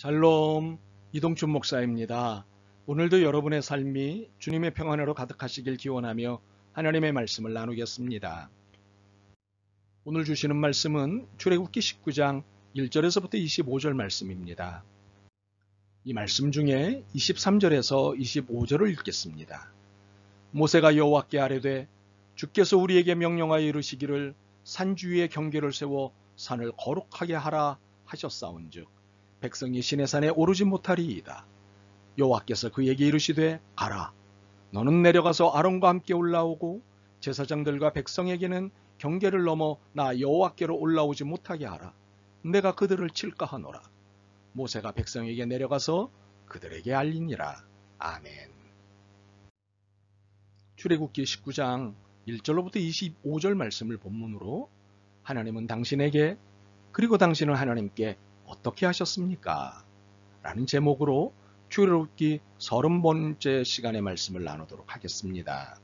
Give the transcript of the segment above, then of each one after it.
샬롬, 이동춘 목사입니다. 오늘도 여러분의 삶이 주님의 평안으로 가득하시길 기원하며 하나님의 말씀을 나누겠습니다. 오늘 주시는 말씀은 출애굽기 19장 1절에서부터 25절 말씀입니다. 이 말씀 중에 23절에서 25절을 읽겠습니다. 모세가 여호와께 아뢰되 주께서 우리에게 명령하여 이르시기를 산 주위에 경계를 세워 산을 거룩하게 하라 하셨사온즉 백성이 시내산에 오르지 못하리이다. 여호와께서 그에게 이르시되 가라. 너는 내려가서 아론과 함께 올라오고 제사장들과 백성에게는 경계를 넘어 나 여호와께로 올라오지 못하게 하라. 내가 그들을 칠까 하노라. 모세가 백성에게 내려가서 그들에게 알리니라. 아멘. 출애굽기 19장 1절로부터 25절 말씀을 본문으로 하나님은 당신에게 그리고 당신은 하나님께 어떻게 하셨습니까? 라는 제목으로 출애굽기 30번째 시간의 말씀을 나누도록 하겠습니다.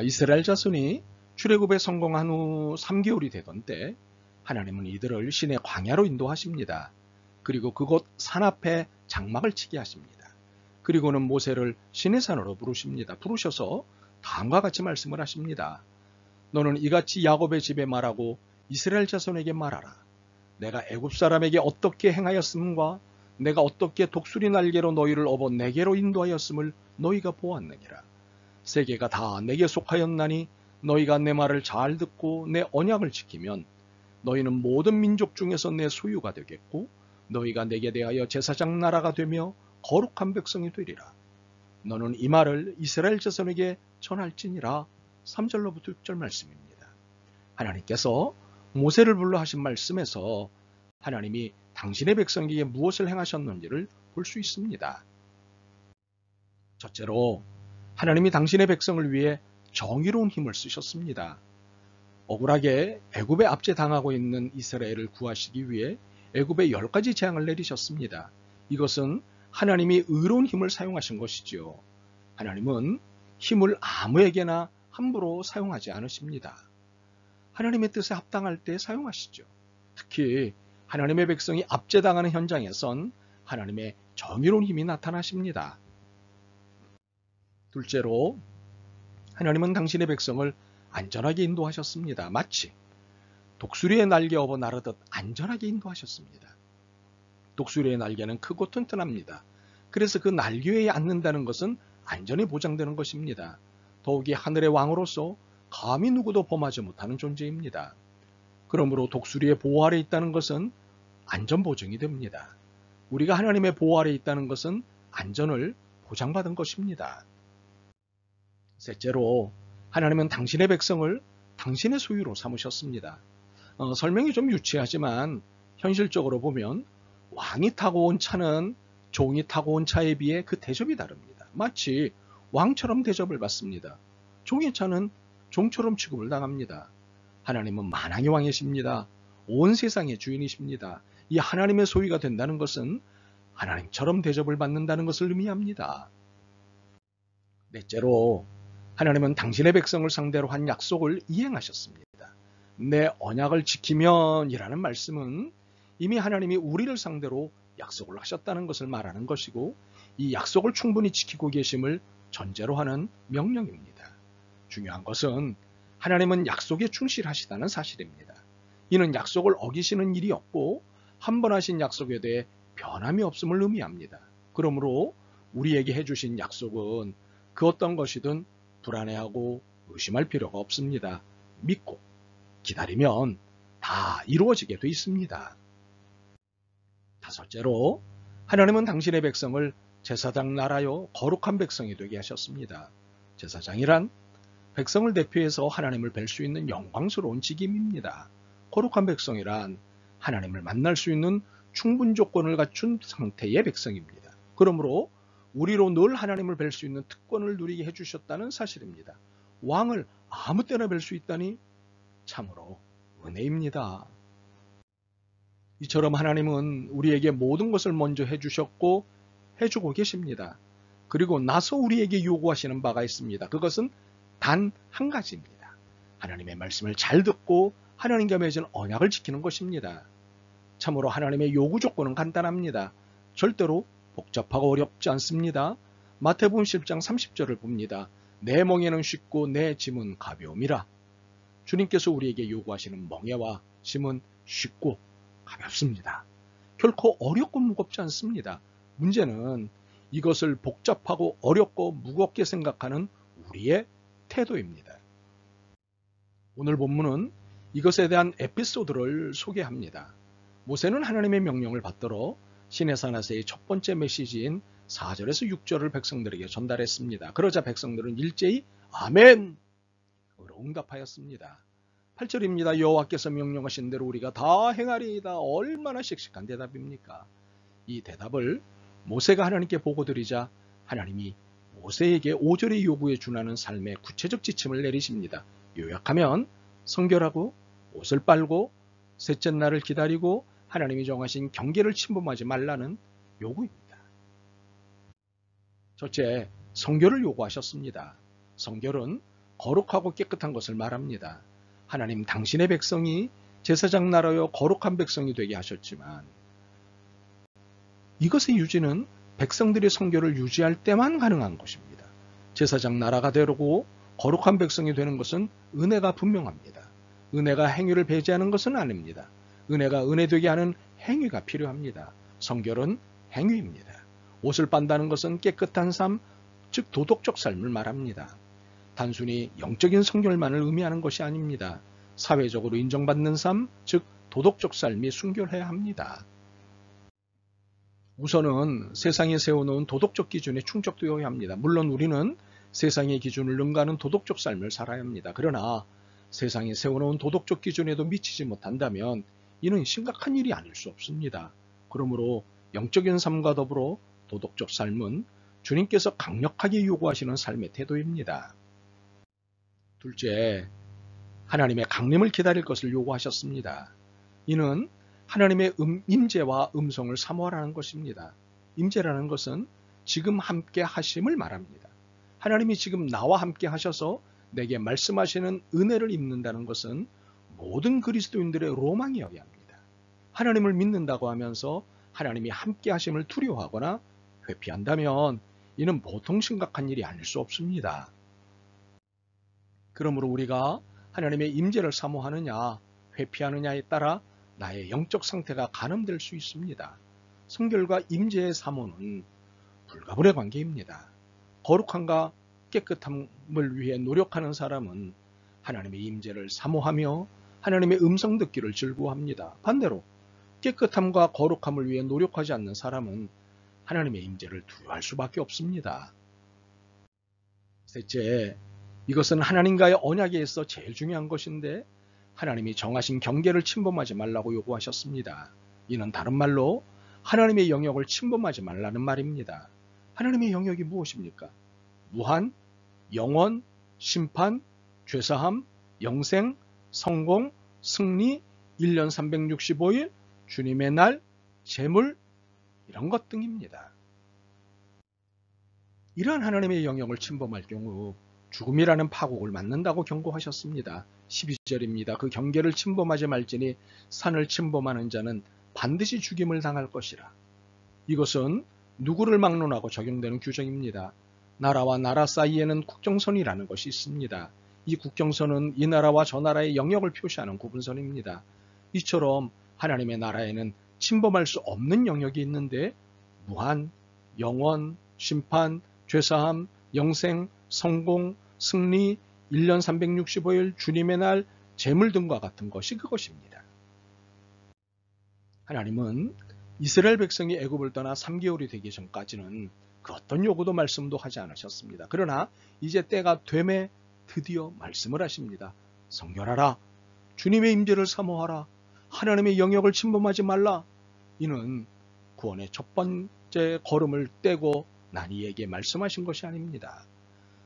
이스라엘 자손이 출애굽에 성공한 후 3개월이 되던 때 하나님은 이들을 시내 광야로 인도하십니다. 그리고 그곳 산 앞에 장막을 치게 하십니다. 그리고는 모세를 시내산으로 부르십니다. 부르셔서 다음과 같이 말씀을 하십니다. 너는 이같이 야곱의 집에 말하고 이스라엘 자손에게 말하라. 내가 애굽 사람에게 어떻게 행하였음과 내가 어떻게 독수리 날개로 너희를 업어 내게로 인도하였음을 너희가 보았느니라. 세계가 다 내게 속하였나니 너희가 내 말을 잘 듣고 내 언약을 지키면 너희는 모든 민족 중에서 내 소유가 되겠고 너희가 내게 대하여 제사장 나라가 되며 거룩한 백성이 되리라. 너는 이 말을 이스라엘 자손에게 전할지니라. 3절로부터 6절 말씀입니다. 하나님께서 모세를 불러 하신 말씀에서 하나님이 당신의 백성에게 무엇을 행하셨는지를 볼 수 있습니다. 첫째로 하나님이 당신의 백성을 위해 정의로운 힘을 쓰셨습니다. 억울하게 애굽에 압제당하고 있는 이스라엘을 구하시기 위해 애굽에 10가지 재앙을 내리셨습니다. 이것은 하나님이 의로운 힘을 사용하신 것이지요. 하나님은 힘을 아무에게나 함부로 사용하지 않으십니다. 하나님의 뜻에 합당할 때 사용하시죠. 특히 하나님의 백성이 압제당하는 현장에선 하나님의 정의로운 힘이 나타나십니다. 둘째로 하나님은 당신의 백성을 안전하게 인도하셨습니다. 마치 독수리의 날개 업어 나르듯 안전하게 인도하셨습니다. 독수리의 날개는 크고 튼튼합니다. 그래서 그 날개 위에 앉는다는 것은 안전이 보장되는 것입니다. 더욱이 하늘의 왕으로서 감히 누구도 범하지 못하는 존재입니다. 그러므로 독수리의 보호 아래 있다는 것은 안전 보증이 됩니다. 우리가 하나님의 보호 아래 있다는 것은 안전을 보장받은 것입니다. 셋째로 하나님은 당신의 백성을 당신의 소유로 삼으셨습니다. 설명이 좀 유치하지만 현실적으로 보면 왕이 타고 온 차는 종이 타고 온 차에 비해 그 대접이 다릅니다. 마치 왕처럼 대접을 받습니다. 종의 차는 종처럼 취급을 당합니다. 하나님은 만왕의 왕이십니다. 온 세상의 주인이십니다. 이 하나님의 소유가 된다는 것은 하나님처럼 대접을 받는다는 것을 의미합니다. 넷째로 하나님은 당신의 백성을 상대로 한 약속을 이행하셨습니다. 내 언약을 지키면 이라는 말씀은 이미 하나님이 우리를 상대로 약속을 하셨다는 것을 말하는 것이고 이 약속을 충분히 지키고 계심을 전제로 하는 명령입니다. 중요한 것은 하나님은 약속에 충실하시다는 사실입니다. 이는 약속을 어기시는 일이 없고 한 번 하신 약속에 대해 변함이 없음을 의미합니다. 그러므로 우리에게 해주신 약속은 그 어떤 것이든 불안해하고 의심할 필요가 없습니다. 믿고 기다리면 다 이루어지게 돼 있습니다. 다섯째로 하나님은 당신의 백성을 제사장 나라요 거룩한 백성이 되게 하셨습니다. 제사장이란 백성을 대표해서 하나님을 뵐 수 있는 영광스러운 직임입니다. 거룩한 백성이란 하나님을 만날 수 있는 충분 조건을 갖춘 상태의 백성입니다. 그러므로 우리로 늘 하나님을 뵐 수 있는 특권을 누리게 해주셨다는 사실입니다. 왕을 아무 때나 뵐 수 있다니 참으로 은혜입니다. 이처럼 하나님은 우리에게 모든 것을 먼저 해주셨고 해주고 계십니다. 그리고 나서 우리에게 요구하시는 바가 있습니다. 그것은 단 한 가지입니다. 하나님의 말씀을 잘 듣고 하나님과 맺은 언약을 지키는 것입니다. 참으로 하나님의 요구 조건은 간단합니다. 절대로 복잡하고 어렵지 않습니다. 마태복음 10장 30절을 봅니다. 내 멍에는 쉽고 내 짐은 가벼움이라. 주님께서 우리에게 요구하시는 멍에와 짐은 쉽고 가볍습니다. 결코 어렵고 무겁지 않습니다. 문제는 이것을 복잡하고 어렵고 무겁게 생각하는 우리의 태도입니다. 오늘 본문은 이것에 대한 에피소드를 소개합니다. 모세는 하나님의 명령을 받들어 시내산에서의 첫 번째 메시지인 4절에서 6절을 백성들에게 전달했습니다. 그러자 백성들은 일제히 아멘! 으로 응답하였습니다. 8절입니다. 여호와께서 명령하신 대로 우리가 다 행하리이다. 얼마나 씩씩한 대답입니까? 이 대답을 모세가 하나님께 보고드리자 하나님이 모세에게 5절의 요구에 준하는 삶의 구체적 지침을 내리십니다. 요약하면 성결하고 옷을 빨고 셋째 날을 기다리고 하나님이 정하신 경계를 침범하지 말라는 요구입니다. 첫째, 성결을 요구하셨습니다. 성결은 거룩하고 깨끗한 것을 말합니다. 하나님 당신의 백성이 제사장 나라여 거룩한 백성이 되게 하셨지만 이것의 유지는 백성들의 성결을 유지할 때만 가능한 것입니다. 제사장 나라가 되고 거룩한 백성이 되는 것은 은혜가 분명합니다. 은혜가 행위를 배제하는 것은 아닙니다. 은혜가 은혜되게 하는 행위가 필요합니다. 성결은 행위입니다. 옷을 빤다는 것은 깨끗한 삶, 즉 도덕적 삶을 말합니다. 단순히 영적인 성결만을 의미하는 것이 아닙니다. 사회적으로 인정받는 삶, 즉 도덕적 삶이 순결해야 합니다. 우선은 세상에 세워놓은 도덕적 기준에 충족되어야 합니다. 물론 우리는 세상의 기준을 능가하는 도덕적 삶을 살아야 합니다. 그러나 세상에 세워놓은 도덕적 기준에도 미치지 못한다면 이는 심각한 일이 아닐 수 없습니다. 그러므로 영적인 삶과 더불어 도덕적 삶은 주님께서 강력하게 요구하시는 삶의 태도입니다. 둘째, 하나님의 강림을 기다릴 것을 요구하셨습니다. 이는 하나님의 임재와 음성을 사모하라는 것입니다. 임재라는 것은 지금 함께 하심을 말합니다. 하나님이 지금 나와 함께 하셔서 내게 말씀하시는 은혜를 입는다는 것은 모든 그리스도인들의 로망이어야 합니다. 하나님을 믿는다고 하면서 하나님이 함께 하심을 두려워하거나 회피한다면 이는 보통 심각한 일이 아닐 수 없습니다. 그러므로 우리가 하나님의 임재를 사모하느냐 회피하느냐에 따라 나의 영적 상태가 가늠될 수 있습니다. 성결과 임재의 사모는 불가분의 관계입니다. 거룩함과 깨끗함을 위해 노력하는 사람은 하나님의 임재를 사모하며 하나님의 음성 듣기를 즐거워합니다. 반대로 깨끗함과 거룩함을 위해 노력하지 않는 사람은 하나님의 임재를 두려워할 수밖에 없습니다. 셋째, 이것은 하나님과의 언약에 있어 제일 중요한 것인데 하나님이 정하신 경계를 침범하지 말라고 요구하셨습니다. 이는 다른 말로 하나님의 영역을 침범하지 말라는 말입니다. 하나님의 영역이 무엇입니까? 무한, 영원, 심판, 죄사함, 영생, 성공, 승리, 1년 365일, 주님의 날, 재물, 이런 것 등입니다. 이러한 하나님의 영역을 침범할 경우 죽음이라는 파국을 맞는다고 경고하셨습니다. 12절입니다. 그 경계를 침범하지 말지니 산을 침범하는 자는 반드시 죽임을 당할 것이라. 이것은 누구를 막론하고 적용되는 규정입니다. 나라와 나라 사이에는 국경선이라는 것이 있습니다. 이 국경선은 이 나라와 저 나라의 영역을 표시하는 구분선입니다. 이처럼 하나님의 나라에는 침범할 수 없는 영역이 있는데 무한, 영원, 심판, 죄사함, 영생, 성공, 승리, 1년 365일, 주님의 날, 재물 등과 같은 것이 그것입니다. 하나님은 이스라엘 백성이 애굽을 떠나 3개월이 되기 전까지는 그 어떤 요구도 말씀도 하지 않으셨습니다. 그러나 이제 때가 되매 드디어 말씀을 하십니다. 성결하라. 주님의 임재를 사모하라. 하나님의 영역을 침범하지 말라. 이는 구원의 첫 번째 걸음을 떼고 난 이에게 말씀하신 것이 아닙니다.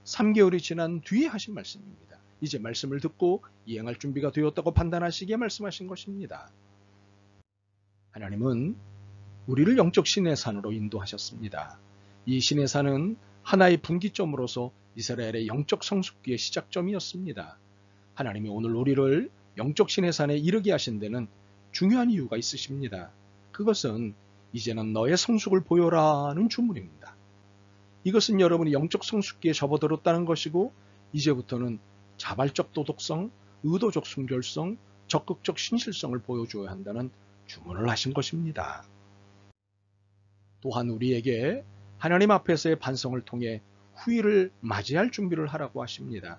3개월이 지난 뒤에 하신 말씀입니다. 이제 말씀을 듣고 이행할 준비가 되었다고 판단하시기에 말씀하신 것입니다. 하나님은 우리를 영적 시내산으로 인도하셨습니다. 이 시내산은 하나의 분기점으로서 이스라엘의 영적 성숙기의 시작점이었습니다. 하나님이 오늘 우리를 영적 시내산에 이르게 하신 데는 중요한 이유가 있으십니다. 그것은 이제는 너의 성숙을 보여라는 주문입니다. 이것은 여러분이 영적 성숙기에 접어들었다는 것이고 이제부터는 자발적 도덕성, 의도적 순결성, 적극적 신실성을 보여줘야 한다는 주문을 하신 것입니다. 또한 우리에게 하나님 앞에서의 반성을 통해 후일을 맞이할 준비를 하라고 하십니다.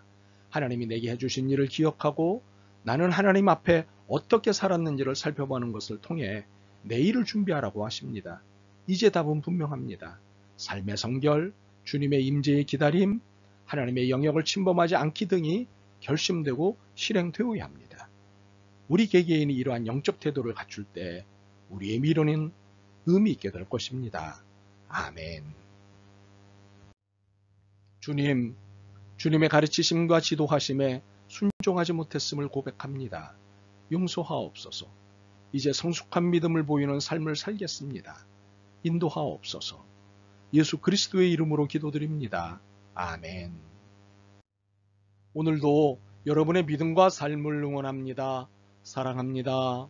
하나님이 내게 해주신 일을 기억하고 나는 하나님 앞에 어떻게 살았는지를 살펴보는 것을 통해 내일을 준비하라고 하십니다. 이제 답은 분명합니다. 삶의 성결, 주님의 임재의 기다림, 하나님의 영역을 침범하지 않기 등이 결심되고 실행되어야 합니다. 우리 개개인이 이러한 영적 태도를 갖출 때 우리의 미래는 의미 있게 될 것입니다. 아멘. 주님, 주님의 가르치심과 지도하심에 순종하지 못했음을 고백합니다. 용서하옵소서. 이제 성숙한 믿음을 보이는 삶을 살겠습니다. 인도하옵소서. 예수 그리스도의 이름으로 기도드립니다. 아멘. 오늘도 여러분의 믿음과 삶을 응원합니다. 사랑합니다.